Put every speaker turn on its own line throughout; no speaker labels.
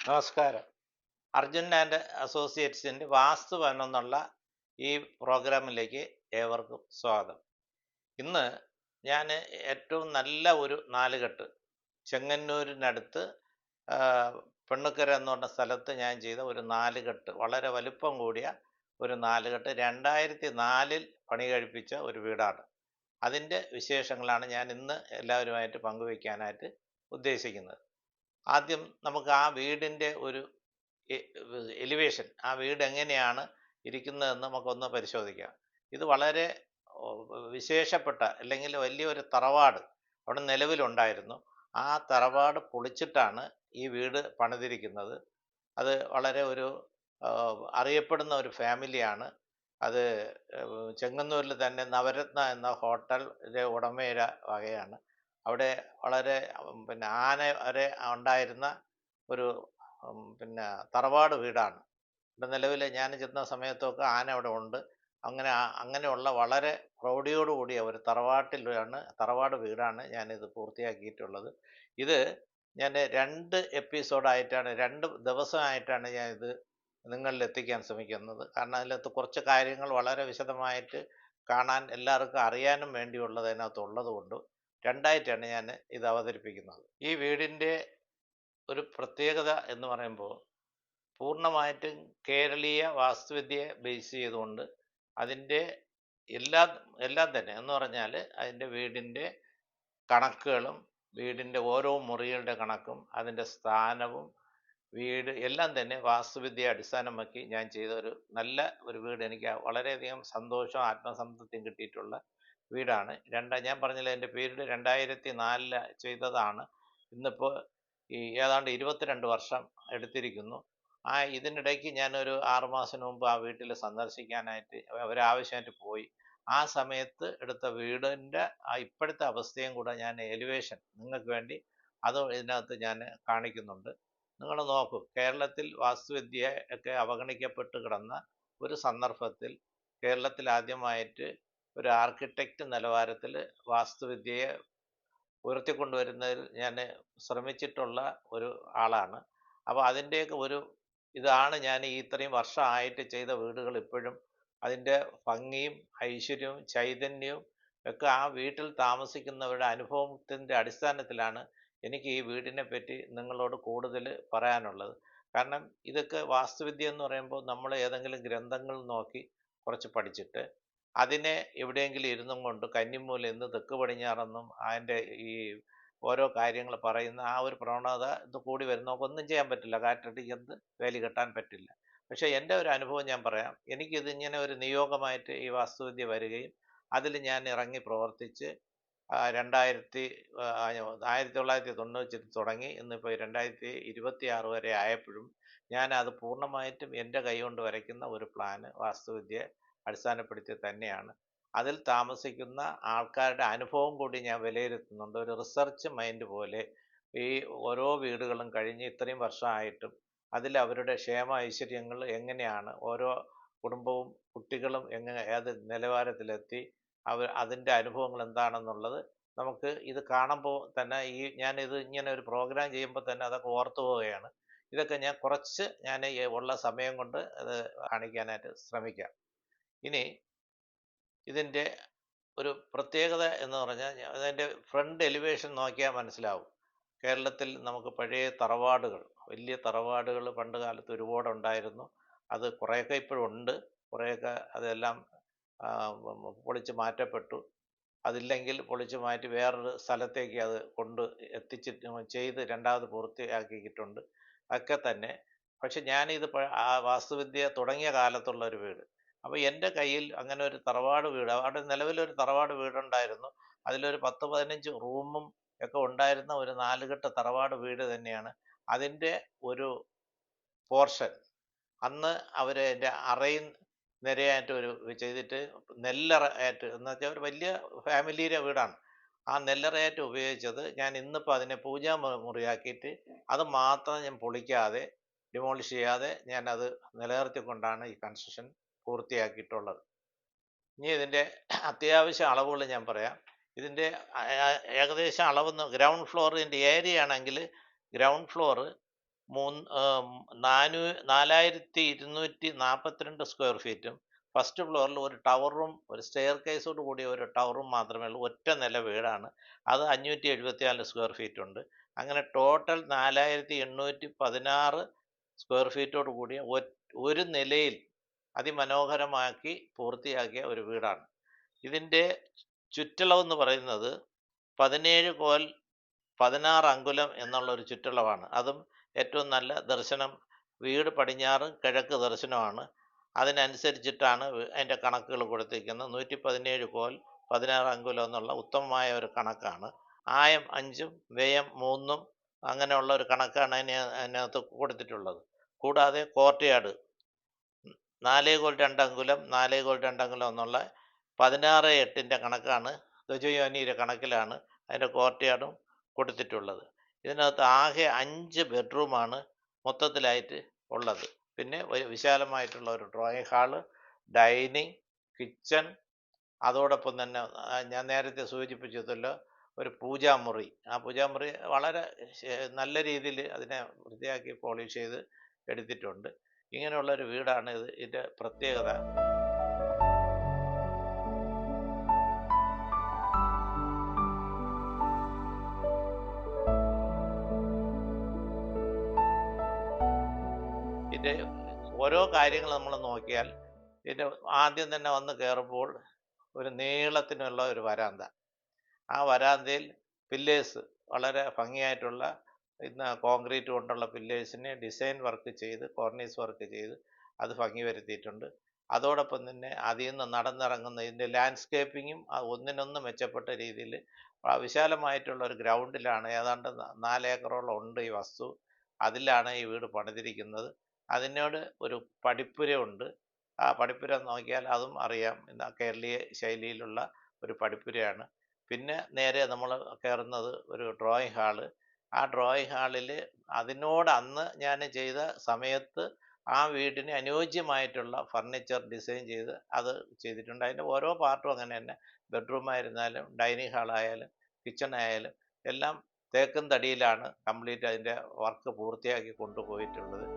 നമസ്കാരം. അർജുൻ ആൻഡ് അസോസിയേറ്റ്സിൻ്റെ വാസ്തുവനം എന്നുള്ള ഈ പ്രോഗ്രാമിലേക്ക് ഏവർക്കും സ്വാഗതം. ഇന്ന് ഞാൻ ഏറ്റവും നല്ല ഒരു നാലുകെട്ട് ചെങ്ങന്നൂരിനടുത്ത് ആ, പെണ്ണുക്കര എന്ന് പറഞ്ഞ സ്ഥലത്ത് ഞാൻ ചെയ്ത ഒരു നാലുകെട്ട്, വളരെ വലിപ്പം കൂടിയ ഒരു നാലുകെട്ട് 2004 പണി കഴിപ്പിച്ച ഒരു വീടാണ്. അതിൻ്റെ വിശേഷങ്ങളാണ് ഞാൻ ഇന്ന് എല്ലാവരുമായിട്ട് പങ്കുവയ്ക്കാനായിട്ട് ഉദ്ദേശിക്കുന്നത്. ആദ്യം നമുക്ക് ആ വീടിൻ്റെ ഒരു എലിവേഷൻ, ആ വീട് എങ്ങനെയാണ് ഇരിക്കുന്നതെന്ന് നമുക്കൊന്ന് പരിശോധിക്കാം. ഇത് വളരെ വിശേഷപ്പെട്ട, അല്ലെങ്കിൽ വലിയൊരു തറവാട് അവിടെ നിലവിലുണ്ടായിരുന്നു. ആ തറവാട് പൊളിച്ചിട്ടാണ് ഈ വീട് പണിതിരിക്കുന്നത്. അത് വളരെ ഒരു അറിയപ്പെടുന്ന ഒരു ഫാമിലിയാണ്. അത് ചെങ്ങന്നൂരിൽ തന്നെ നവരത്ന എന്ന ഹോട്ടലിൻ്റെ ഉടമയുടെ വകയാണ്. അവിടെ വളരെ ആന വരെ ഉണ്ടായിരുന്ന ഒരു പിന്നെ തറവാട് വീടാണ്. ഇവിടെ നിലവിൽ ഞാൻ ചെന്ന സമയത്തൊക്കെ ആന അവിടെ ഉണ്ട്. അങ്ങനെയുള്ള വളരെ പ്രൗഢിയോട് കൂടിയ ഒരു തറവാട് വീടാണ് ഞാനിത് പൂർത്തിയാക്കിയിട്ടുള്ളത്. ഇത് ഞാൻ 2 എപ്പിസോഡായിട്ടാണ്, 2 ദിവസമായിട്ടാണ് ഞാനിത് നിങ്ങളിൽ എത്തിക്കാൻ ശ്രമിക്കുന്നത്. കാരണം അതിനകത്ത് കുറച്ച് കാര്യങ്ങൾ വളരെ വിശദമായിട്ട് കാണാൻ എല്ലാവർക്കും അറിയാനും വേണ്ടിയുള്ളത് അതിനകത്തുള്ളത് കൊണ്ട് രണ്ടായിട്ടാണ് ഞാൻ ഇത് അവതരിപ്പിക്കുന്നത്. ഈ വീടിൻ്റെ ഒരു പ്രത്യേകത എന്ന് പറയുമ്പോൾ പൂർണ്ണമായിട്ടും കേരളീയ വാസ്തുവിദ്യയെ ബേസ് ചെയ്തുകൊണ്ട് അതിൻ്റെ എല്ലാം എല്ലാം തന്നെ എന്ന് പറഞ്ഞാൽ അതിൻ്റെ വീടിൻ്റെ കണക്കുകളും വീടിൻ്റെ ഓരോ മുറികളുടെ കണക്കും അതിൻ്റെ സ്ഥാനവും വീട് എല്ലാം തന്നെ വാസ്തുവിദ്യയെ അടിസ്ഥാനമാക്കി ഞാൻ ചെയ്ത ഒരു നല്ല ഒരു വീട്. എനിക്ക് വളരെയധികം സന്തോഷവും ആത്മസംതൃപ്തിയും കിട്ടിയിട്ടുള്ള വീടാണ്. ഞാൻ പറഞ്ഞില്ല, എൻ്റെ പേരിൽ 2004 ചെയ്തതാണ്. ഇന്നിപ്പോൾ ഏതാണ്ട് 22 വർഷം എടുത്തിരിക്കുന്നു. ഇതിനിടയ്ക്ക് ഞാനൊരു 6 മാസം മുമ്പ് ആ വീട്ടിൽ സന്ദർശിക്കാനായിട്ട് ഒരാവശ്യമായിട്ട് പോയി. ആ സമയത്ത് എടുത്ത വീടിൻ്റെ ഇപ്പോഴത്തെ അവസ്ഥയും കൂടെ ഞാൻ എലിവേഷൻ നിങ്ങൾക്ക് വേണ്ടി അത് ഇതിനകത്ത് ഞാൻ കാണിക്കുന്നുണ്ട്. നിങ്ങൾ നോക്കൂ, കേരളത്തിൽ വാസ്തുവിദ്യ ഒക്കെ അവഗണിക്കപ്പെട്ട് കിടന്ന ഒരു സന്ദർഭത്തിൽ കേരളത്തിൽ ആദ്യമായിട്ട് ഒരു ആർക്കിടെക്റ്റ് നിലവാരത്തിൽ വാസ്തുവിദ്യയെ ഉയർത്തിക്കൊണ്ടുവരുന്നതിൽ ഞാൻ ശ്രമിച്ചിട്ടുള്ള ഒരു ആളാണ്. അപ്പോൾ അതിൻ്റെയൊക്കെ ഇതാണ് ഞാൻ ഈ ഇത്രയും വർഷമായിട്ട് ചെയ്ത വീടുകൾ. ഇപ്പോഴും അതിൻ്റെ ഭംഗിയും ഐശ്വര്യവും ചൈതന്യവും ഒക്കെ ആ വീട്ടിൽ താമസിക്കുന്നവരുടെ അനുഭവത്തിൻ്റെ അടിസ്ഥാനത്തിലാണ് എനിക്ക് ഈ വീടിനെ പറ്റി നിങ്ങളോട് കൂടുതൽ പറയാനുള്ളത്. കാരണം ഇതൊക്കെ വാസ്തുവിദ്യ എന്ന് പറയുമ്പോൾ നമ്മൾ ഏതെങ്കിലും ഗ്രന്ഥങ്ങൾ നോക്കി കുറച്ച് പഠിച്ചിട്ട് അതിനെ എവിടെയെങ്കിലും ഇരുന്നും കൊണ്ട് കന്നിമൂല എന്ന് തെക്ക് പടിഞ്ഞാറെന്നും അതിൻ്റെ ഈ ഓരോ കാര്യങ്ങൾ പറയുന്ന ആ ഒരു പ്രവണത ഇത് കൂടി വരും. നമുക്കൊന്നും ചെയ്യാൻ പറ്റില്ല, കാറ്റടിക്കുന്നത് വേലി കെട്ടാൻ പറ്റില്ല. പക്ഷേ എൻ്റെ ഒരു അനുഭവം ഞാൻ പറയാം. എനിക്കിതിങ്ങനെ ഒരു നിയോഗമായിട്ട് ഈ വാസ്തുവിദ്യ വരികയും അതിൽ ഞാൻ ഇറങ്ങി പ്രവർത്തിച്ച് 1990 തുടങ്ങി ഇന്നിപ്പോൾ 2026 വരെ ആയപ്പോഴും ഞാൻ അത് പൂർണ്ണമായിട്ടും എൻ്റെ കൈകൊണ്ട് വരയ്ക്കുന്ന ഒരു പ്ലാന് വാസ്തുവിദ്യ അടിസ്ഥാനപ്പെടുത്തി തന്നെയാണ്. അതിൽ താമസിക്കുന്ന ആൾക്കാരുടെ അനുഭവം കൂടി ഞാൻ വിലയിരുത്തുന്നുണ്ട്. ഒരു റിസർച്ച് മൈൻഡ് പോലെ ഈ ഓരോ വീടുകളും കഴിഞ്ഞ് ഇത്രയും വർഷമായിട്ടും അതിൽ അവരുടെ ക്ഷേമ ഐശ്വര്യങ്ങൾ എങ്ങനെയാണ്, ഓരോ കുടുംബവും കുട്ടികളും ഏത് നിലവാരത്തിലെത്തി, അതിൻ്റെ അനുഭവങ്ങൾ എന്താണെന്നുള്ളത് നമുക്ക് ഇത് കാണുമ്പോൾ തന്നെ ഞാനിത് ഇങ്ങനെ ഒരു പ്രോഗ്രാം ചെയ്യുമ്പോൾ തന്നെ അതൊക്കെ ഓർത്തു പോവുകയാണ്. ഇതൊക്കെ ഞാൻ ഉള്ള സമയം കൊണ്ട് അത് കാണിക്കാനായിട്ട് ശ്രമിക്കാം. ഇനി ഇതിൻ്റെ ഒരു പ്രത്യേകത എന്ന് പറഞ്ഞാൽ അതിൻ്റെ ഫ്രണ്ട് എലിവേഷൻ നോക്കിയാൽ മനസ്സിലാവും. കേരളത്തിൽ നമുക്ക് പഴയ തറവാടുകൾ, വലിയ തറവാടുകൾ പണ്ട് കാലത്ത് ഒരുപാടുണ്ടായിരുന്നു. അത് കുറേയൊക്കെ ഇപ്പോഴും ഉണ്ട്, കുറേയൊക്കെ അതെല്ലാം പൊളിച്ച് മാറ്റപ്പെട്ടു. അതില്ലെങ്കിൽ പൊളിച്ച് മാറ്റി വേറൊരു സ്ഥലത്തേക്ക് അത് ചെയ്ത് രണ്ടാമത് പൂർത്തിയാക്കിയിട്ടുണ്ട് ഒക്കെ തന്നെ. പക്ഷെ ഞാനിത് ആ വാസ്തുവിദ്യ തുടങ്ങിയ കാലത്തുള്ള ഒരു വീട്. അപ്പോൾ എൻ്റെ കയ്യിൽ അങ്ങനെ ഒരു തറവാട് വീട്, അവിടെ നിലവിലൊരു തറവാട് വീടുണ്ടായിരുന്നു. അതിലൊരു 10-15 റൂമും ഒക്കെ ഉണ്ടായിരുന്ന ഒരു നാലുകെട്ട് തറവാട് വീട് തന്നെയാണ്. അതിൻ്റെ ഒരു പോർഷൻ അന്ന് അവർ എൻ്റെ അറയും നിരയായിട്ട് ചെയ്തിട്ട് നെല്ലറ ആയിട്ട് എന്ന് വെച്ചാൽ ഒരു വലിയ ഫാമിലിയുടെ വീടാണ്. ആ നെല്ലറയായിട്ട് ഉപയോഗിച്ചത് ഞാൻ ഇന്നിപ്പോൾ അതിനെ പൂജാ മുറിയാക്കിയിട്ട് അത് മാത്രം ഞാൻ പൊളിക്കാതെ ഡിമോളിഷ് ചെയ്യാതെ ഞാൻ അത് നിലനിർത്തിക്കൊണ്ടാണ് ഈ കൺസ്ട്രക്ഷൻ പൂർത്തിയാക്കിയിട്ടുള്ളത്. ഇനി ഇതിൻ്റെ അത്യാവശ്യ അളവുകൾ ഞാൻ പറയാം. ഇതിൻ്റെ ഏകദേശം അളവെന്ന് ഗ്രൗണ്ട് ഫ്ലോറിൻ്റെ ഏരിയ ആണെങ്കിൽ ഗ്രൗണ്ട് ഫ്ലോർ 4242 സ്ക്വയർ ഫീറ്റും ഫസ്റ്റ് ഫ്ലോറിൽ ഒരു ടവറും ഒരു സ്റ്റെയർ കേസോട് കൂടിയ ഒരു ടവറും മാത്രമേ ഉള്ളൂ. ഒറ്റ നില വീടാണ്. അത് 574 സ്ക്വയർ ഫീറ്റ് ഉണ്ട്. അങ്ങനെ ടോട്ടൽ 4816 സ്ക്വയർ ഫീറ്റോട് കൂടിയ ഒരു നിലയിൽ അതിമനോഹരമാക്കി പൂർത്തിയാക്കിയ ഒരു വീടാണ്. ഇതിൻ്റെ ചുറ്റളവെന്ന് പറയുന്നത് 17 കോൽ 16 അങ്കുലം എന്നുള്ള ഒരു ചുറ്റളവാണ്. അതും ഏറ്റവും നല്ല ദർശനം വീട് പടിഞ്ഞാറും കിഴക്ക് ദർശനമാണ്. അതിനനുസരിച്ചിട്ടാണ് അതിൻ്റെ കണക്കുകൾ കൊടുത്തിരിക്കുന്നത്. 117 കോൽ 16 അങ്കുലം എന്നുള്ള ഉത്തമമായ ഒരു കണക്കാണ്. ആയം 5ഉം വ്യയം 3ഉം അങ്ങനെയുള്ള ഒരു കണക്കാണ് അതിനകത്ത് കൊടുത്തിട്ടുള്ളത്. കൂടാതെ കോർട്ട്യാർഡ് 4 കോൽ 2 അങ്കുലം 4 കോൽ 2 അങ്കുലം എന്നുള്ള 16:8 കണക്കാണ്. ദ്വജയോനിയുടെ കണക്കിലാണ് അതിൻ്റെ കോർട്ട്യാർഡും കൊടുത്തിട്ടുള്ളത്. ഇതിനകത്ത് ആകെ 5 ബെഡ്റൂമാണ് മൊത്തത്തിലായിട്ട് ഉള്ളത്. പിന്നെ വിശാലമായിട്ടുള്ള ഒരു ഡ്രോയിങ് ഹാള്, ഡൈനിങ്, കിച്ചൺ, അതോടൊപ്പം തന്നെ ഞാൻ നേരത്തെ സൂചിപ്പിച്ചതല്ലോ ഒരു പൂജാമുറി. ആ പൂജാമുറി വളരെ നല്ല രീതിയിൽ അതിനെ വൃത്തിയാക്കി പോളിഷ് ചെയ്ത് എടുത്തിട്ടുണ്ട്. ഇങ്ങനെയുള്ള ഒരു വീടാണ് ഇത്. ഇതിൻ്റെ പ്രത്യേകത ഇതിൻ്റെ ഓരോ കാര്യങ്ങൾ നമ്മൾ നോക്കിയാൽ ഇതിൻ്റെ ആദ്യം തന്നെ വന്ന് കയറുമ്പോൾ ഒരു നീളത്തിനുള്ള ഒരു വരാന്ത. ആ വരാന്തയിൽ പില്ലേഴ്സ് വളരെ ഭംഗിയായിട്ടുള്ള ഇന്ന് കോൺക്രീറ്റ് കൊണ്ടുള്ള പില്ലേഴ്സിനെ ഡിസൈൻ വർക്ക് ചെയ്ത് കോർണീസ് വർക്ക് ചെയ്ത് അത് ഭംഗി വരുത്തിയിട്ടുണ്ട്. അതോടൊപ്പം തന്നെ അതിൽ നിന്ന് നടന്നിറങ്ങുന്ന ഇതിൻ്റെ ലാൻഡ്സ്കേപ്പിങ്ങും ഒന്നിനൊന്ന് മെച്ചപ്പെട്ട രീതിയിൽ വിശാലമായിട്ടുള്ള ഒരു ഗ്രൗണ്ടിലാണ്, ഏതാണ്ട് 4 ഏക്കറോളം ഉണ്ട് ഈ വസ്തു. അതിലാണ് ഈ വീട് പണിതിരിക്കുന്നത്. അതിനോട് ഒരു പടിപ്പുരയുണ്ട്. ആ പടിപ്പുര നോക്കിയാൽ അതും അറിയാം, കേരളീയ ശൈലിയിലുള്ള ഒരു പടിപ്പുരയാണ്. പിന്നെ നേരെ നമ്മൾ കയറുന്നത് ഒരു ഡ്രോയിങ് ഹാള്. ആ ഡ്രോയിങ് ഹാളിൽ അതിനോട് അന്ന് ഞാൻ ചെയ്ത സമയത്ത് ആ വീടിന് അനുയോജ്യമായിട്ടുള്ള ഫർണിച്ചർ ഡിസൈൻ ചെയ്ത് അത് ചെയ്തിട്ടുണ്ട്. അതിൻ്റെ ഓരോ പാർട്ടും അങ്ങനെ തന്നെ. ബെഡ്റൂം ആയിരുന്നാലും ഡൈനിങ് ഹാളായാലും കിച്ചൺ ആയാലും എല്ലാം തേക്കും തടിയിലാണ് കംപ്ലീറ്റ് അതിൻ്റെ വർക്ക് പൂർത്തിയാക്കി കൊണ്ടുപോയിട്ടുള്ളത്.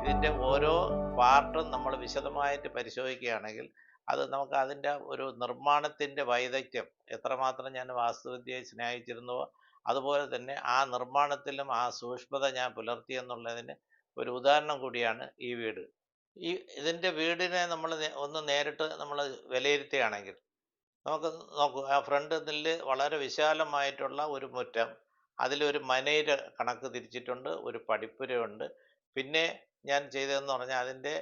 ഇതിൻ്റെ ഓരോ പാർട്ടും നമ്മൾ വിശദമായിട്ട് പരിശോധിക്കുകയാണെങ്കിൽ അത് നമുക്ക് അതിൻ്റെ ഒരു നിർമ്മാണത്തിൻ്റെ വൈദഗ്ധ്യം എത്രമാത്രം ഞാൻ വാസ്തുവിദ്യയെ സ്നേഹിച്ചിരുന്നുവോ അതുപോലെ തന്നെ ആ നിർമ്മാണത്തിലും ആ സൂക്ഷ്മത ഞാൻ പുലർത്തിയെന്നുള്ളതിന് ഒരു ഉദാഹരണം കൂടിയാണ് ഈ വീട്. ഇതിൻ്റെ വീടിനെ നമ്മൾ ഒന്ന് നേരിട്ട് നമ്മൾ വിലയിരുത്തുകയാണെങ്കിൽ നമുക്ക് നോക്കൂ, ആ ഫ്രണ്ട് നെല്ല് വളരെ വിശാലമായിട്ടുള്ള ഒരു മുറ്റം, അതിലൊരു മനയുടെ കണക്ക് തിരിച്ചിട്ടുണ്ട്, ഒരു പടിപ്പുരയുണ്ട്. പിന്നെ ഞാൻ ചെയ്തതെന്ന് പറഞ്ഞാൽ അതിൻ്റെ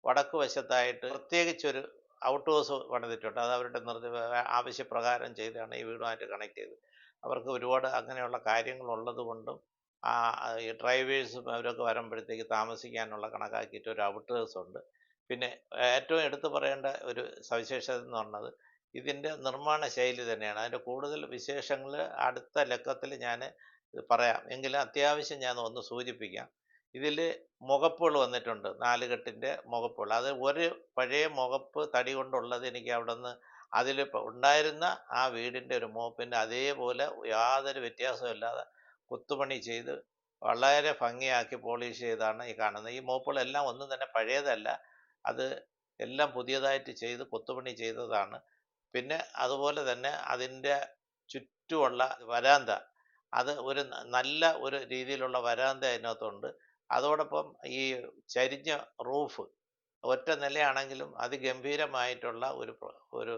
വടക്ക് വശത്തായിട്ട് പ്രത്യേകിച്ചൊരു ഔട്ട് ഹൗസ് പണിതിട്ടുണ്ട്. അത് അവരുടെ ആവശ്യപ്രകാരം ചെയ്താണ് ഈ വീടുമായിട്ട് കണക്ട് ചെയ്ത്. അവർക്ക് ഒരുപാട് അങ്ങനെയുള്ള കാര്യങ്ങളുള്ളത് കൊണ്ടും ഈ ഡ്രൈവേഴ്സും അവരൊക്കെ വരുമ്പോഴത്തേക്ക് താമസിക്കാനുള്ള കണക്കാക്കിയിട്ട് ഒരു ഔട്ട് ഹൗസ് ഉണ്ട്. പിന്നെ ഏറ്റവും എടുത്തു പറയേണ്ട ഒരു സവിശേഷത എന്ന് പറഞ്ഞത് ഇതിൻ്റെ നിർമ്മാണ ശൈലി തന്നെയാണ്. അതിൻ്റെ കൂടുതൽ വിശേഷങ്ങൾ അടുത്ത ലക്കത്തിൽ ഞാൻ പറയാം. എങ്കിലും അത്യാവശ്യം ഞാൻ ഒന്ന് സൂചിപ്പിക്കാം. ഇതിൽ മുഖപ്പുകൾ വന്നിട്ടുണ്ട്, 4 കെട്ടിൻ്റെ മുഖപ്പുകൾ. അത് ഒരു പഴയ മുഖപ്പ് തടി കൊണ്ടുള്ളത് എനിക്ക് അവിടെ നിന്ന് അതിൽ ഉണ്ടായിരുന്ന ആ വീടിൻ്റെ ഒരു മുഖപ്പിൻ്റെ അതേപോലെ യാതൊരു വ്യത്യാസമില്ലാതെ കൊത്തുപണി ചെയ്ത് വളരെ ഭംഗിയാക്കി പോളിഷ് ചെയ്താണ് ഈ കാണുന്നത്. ഈ മോപ്പുകളെല്ലാം ഒന്നും തന്നെ പഴയതല്ല, അത് എല്ലാം പുതിയതായിട്ട് ചെയ്ത് കൊത്തുപണി ചെയ്തതാണ്. പിന്നെ അതുപോലെ തന്നെ അതിൻ്റെ ചുറ്റുമുള്ള വരാന്ത, അത് ഒരു നല്ല ഒരു രീതിയിലുള്ള വരാന്ത അതിനകത്തുണ്ട്. അതോടൊപ്പം ഈ ചരിഞ്ഞ റൂഫ്, ഒറ്റ നിലയാണെങ്കിലും അതിഗംഭീരമായിട്ടുള്ള ഒരു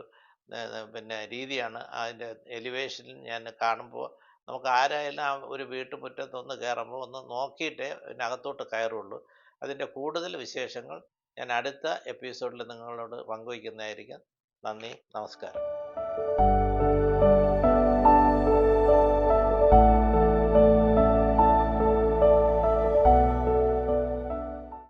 പിന്നെ രീതിയാണ് അതിൻ്റെ എലിവേഷനിൽ ഞാൻ കാണുമ്പോൾ. നമുക്ക് ആരായാലും ആ ഒരു വീട്ടുമുറ്റത്തൊന്ന് കയറുമ്പോൾ ഒന്ന് നോക്കിയിട്ടേ അതിനകത്തോട്ട് കയറുള്ളൂ. അതിൻ്റെ കൂടുതൽ വിശേഷങ്ങൾ ഞാൻ അടുത്ത എപ്പിസോഡിൽ നിങ്ങളോട് പങ്കുവയ്ക്കുന്നതായിരിക്കും. നന്ദി, നമസ്കാരം.